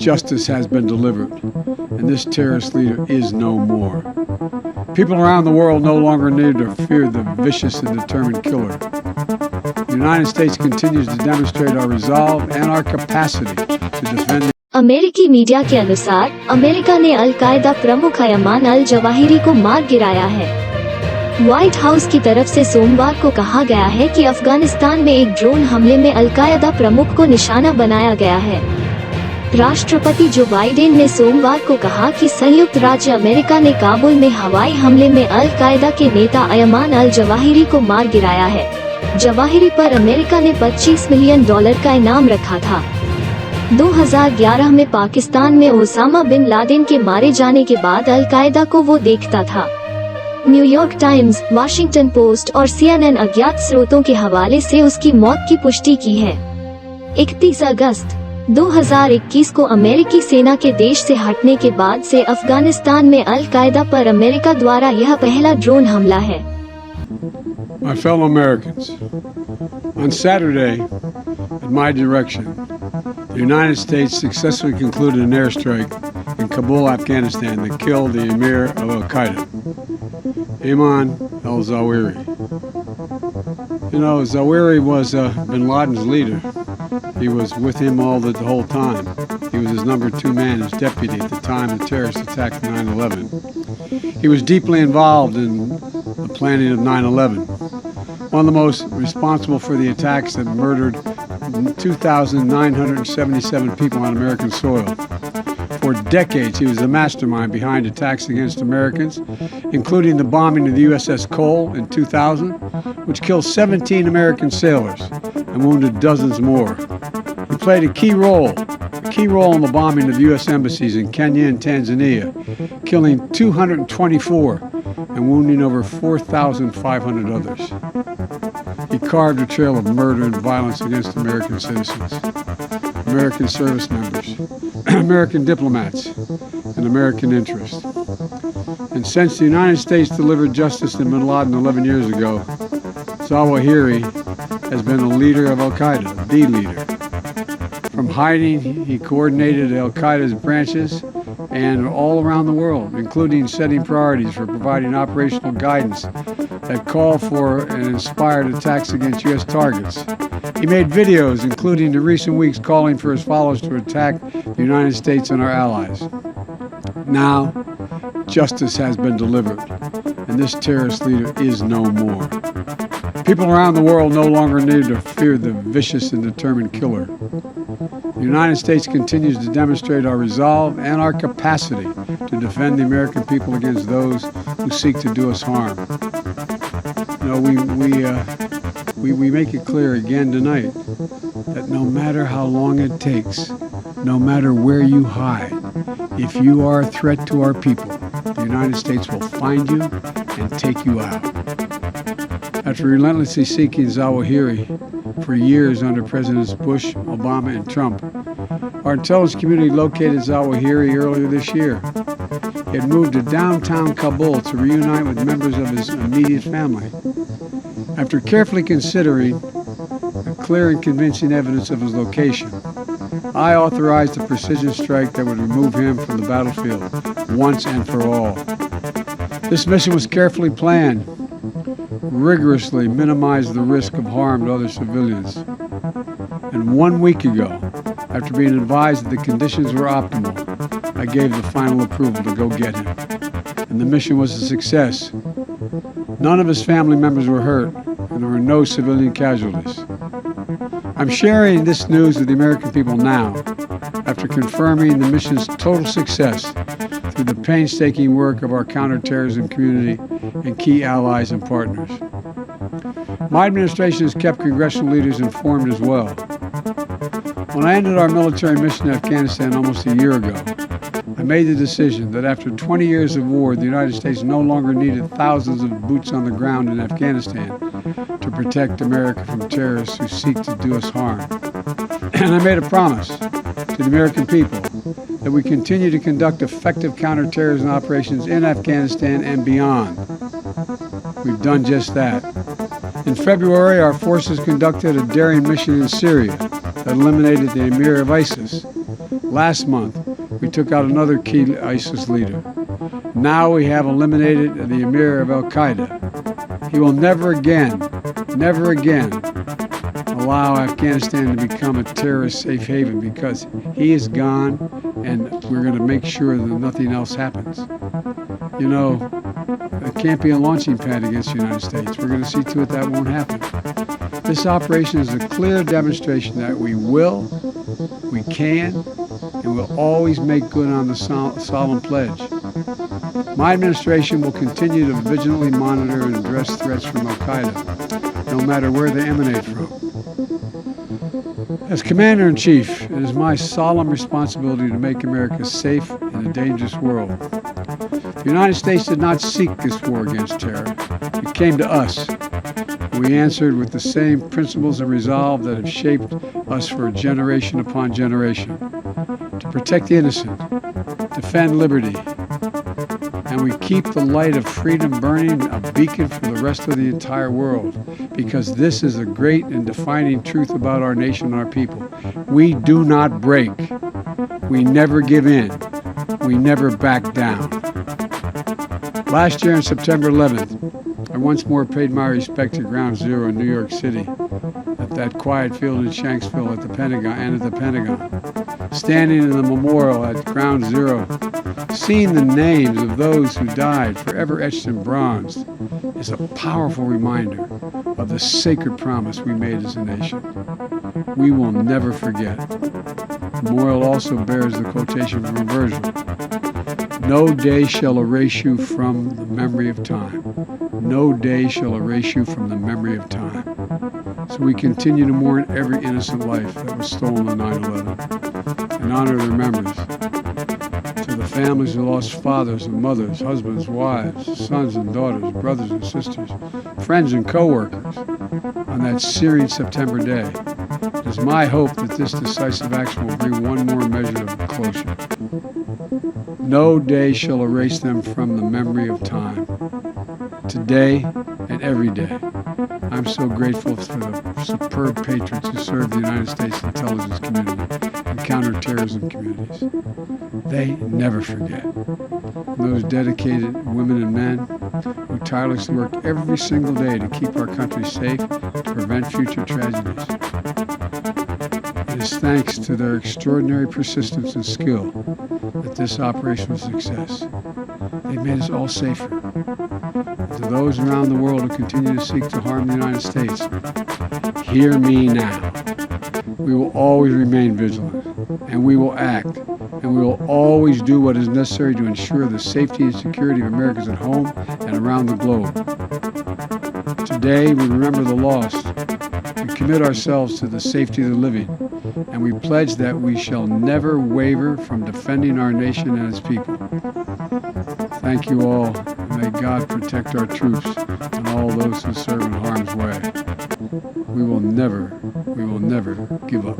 Justice has been delivered, and this terrorist leader is no more. People around the world no longer need to fear the vicious and determined killer. The United States continues to demonstrate our resolve and our capacity to defend. अमेरिकी media के अनुसार America ने al Qaeda प्रमुख Ayman al Zawahiri को मार गिराया है। White house की तरफ से सोमवार को कहा गया है कि अफगानिस्तान में एक ड्रोन हमले में अल-कायदा प्रमुख को निशाना बनाया गया है। राष्ट्रपति जो बाइडेन ने सोमवार को कहा कि संयुक्त राज्य अमेरिका ने काबुल में हवाई हमले में अल-कायदा के नेता अयमान अल-जवाहिरी को मार गिराया है। जवाहिरी पर अमेरिका ने $25 मिलियन का इनाम रखा था। 2011 में पाकिस्तान में ओसामा बिन लादेन के मारे जाने के बाद अल-कायदा को वो देखता था। न्यूयॉर्क टाइम्स, वाशिंगटन पोस्ट और CNN अज्ञात स्रोतों के हवाले से उसकी मौत की पुष्टि की है। 31 अगस्त 2021 को अमेरिकी सेना के देश से हटने के बाद से अफगानिस्तान में अल-कायदा पर अमेरिका द्वारा यह पहला ड्रोन हमला है। My fellow Americans, on Saturday, at my direction, the United States successfully concluded an airstrike in Kabul, Afghanistan that killed the Emir of Al-Qaeda, Ayman Al-Zawahiri. You know, Zawahiri was bin Laden's leader. He was with him the whole time. He was his number 2 man, his deputy at the time the terrorist attack of 9/11. He was deeply involved in the planning of 9/11. One of the most responsible for the attacks that murdered 2,977 people on American soil. For decades, he was the mastermind behind attacks against Americans, including the bombing of the USS Cole in 2000, which killed 17 American sailors and wounded dozens more. He played a key role in the bombing of U.S. embassies in Kenya and Tanzania, killing 224 and wounding over 4,500 others. He carved a trail of murder and violence against American citizens, American service members, American diplomats, and American interests. And since the United States delivered justice to bin Laden 11 years ago, Zawahiri has been a leader of Al-Qaeda, the leader. From hiding, he coordinated Al-Qaeda's branches and all around the world, including setting priorities for providing operational guidance that call for and inspired attacks against U.S. targets. He made videos, including in recent weeks, calling for his followers to attack the United States and our allies. Now, justice has been delivered, and this terrorist leader is no more. People around the world no longer need to fear the vicious and determined killer. The United States continues to demonstrate our resolve and our capacity to defend the American people against those who seek to do us harm. You know, we make it clear again tonight that no matter how long it takes, no matter where you hide, if you are a threat to our people, the United States will find you and take you out. After relentlessly seeking Zawahiri for years under Presidents Bush, Obama, and Trump, our intelligence community located Zawahiri earlier this year. He had moved to downtown Kabul to reunite with members of his immediate family. After carefully considering the clear and convincing evidence of his location, I authorized a precision strike that would remove him from the battlefield once and for all. This mission was carefully planned, rigorously minimized the risk of harm to other civilians. And 1 week ago, after being advised that the conditions were optimal, I gave the final approval to go get him. And the mission was a success. None of his family members were hurt, and there were no civilian casualties. I'm sharing this news with the American people now, after confirming the mission's total success through the painstaking work of our counterterrorism community and key allies and partners. My administration has kept congressional leaders informed as well. When I ended our military mission in Afghanistan almost a year ago, I made the decision that after 20 years of war, the United States no longer needed thousands of boots on the ground in Afghanistan to protect America from terrorists who seek to do us harm. And I made a promise to the American people that we continue to conduct effective counterterrorism operations in Afghanistan and beyond. We've done just that. In February, our forces conducted a daring mission in Syria that eliminated the Emir of ISIS. Last month, we took out another key ISIS leader. Now we have eliminated the Emir of Al-Qaeda. He will never again allow Afghanistan to become a terrorist safe haven, because he is gone, and we're going to make sure that nothing else happens. You know, it can't be a launching pad against the United States. We're going to see to it that won't happen. This operation is a clear demonstration that we will, we can, and will always make good on the solemn pledge. My administration will continue to vigilantly monitor and address threats from Al-Qaeda, no matter where they emanate from. As Commander-in-Chief, it is my solemn responsibility to make America safe in a dangerous world. The United States did not seek this war against terror. It came to us. We answered with the same principles and resolve that have shaped us for generation upon generation. To protect the innocent, defend liberty, and we keep the light of freedom burning, a beacon for the rest of the entire world, because this is a great and defining truth about our nation and our people. We do not break. We never give in. We never back down. Last year on September 11th, I once more paid my respect to Ground Zero in New York City, at that quiet field in Shanksville at the Pentagon, standing in the memorial at Ground Zero, seeing the names of those who died forever etched in bronze is a powerful reminder of the sacred promise we made as a nation. We will never forget. The memorial also bears the quotation from Virgil: "No day shall erase you from the memory of time. No day shall erase you from the memory of time." So we continue to mourn every innocent life that was stolen on 9/11 and honor their memories. To the families who lost fathers and mothers, husbands, wives, sons and daughters, brothers and sisters, friends and co-workers on that searing September day, it is my hope that this decisive action will bring one more measure of closure. No day shall erase them from the memory of time. Today and every day, I'm so grateful for the superb patriots who serve the United States intelligence community and counterterrorism communities. They never forget. And those dedicated women and men who tirelessly work every single day to keep our country safe, to prevent future tragedies. It is thanks to their extraordinary persistence and skill that this operation was a success. They made us all safer. And to those around the world who continue to seek to harm the United States, hear me now. We will always remain vigilant, and we will act, and we will always do what is necessary to ensure the safety and security of Americans at home and around the globe. Today, we remember the lost. We commit ourselves to the safety of the living, and we pledge that we shall never waver from defending our nation and its people. Thank you all, and may God protect our troops and all those who serve in harm's way. We will never give up.